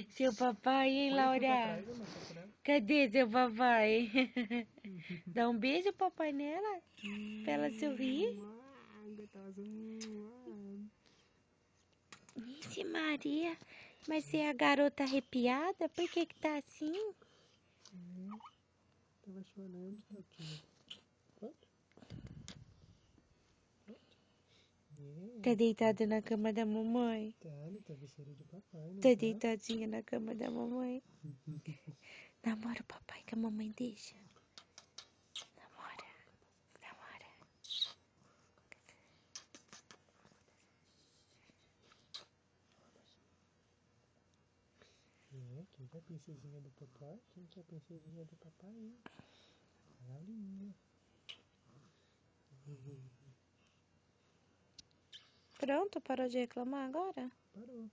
Seu papai, hein, Põe aqui pra Laura? trás, amor, só pra ela. Cadê seu papai? Dá um beijo, papai, nela. Pra ela sorrir. Ixi, Maria. Mas você é a garota arrepiada? Por que que tá assim? Tava chorando, tadinha. Pronto? Pronto? Tá deitada na cama da mamãe? Tá, ele tá vestido de papai, não Tá tá? deitadinha na cama da mamãe? Namora o papai que a mamãe deixa. Namora. Namora. Quem quer a princesinha do papai? Quem quer a princesinha do papai, hein? A Laurinha. Pronto, parou de reclamar agora? Parou.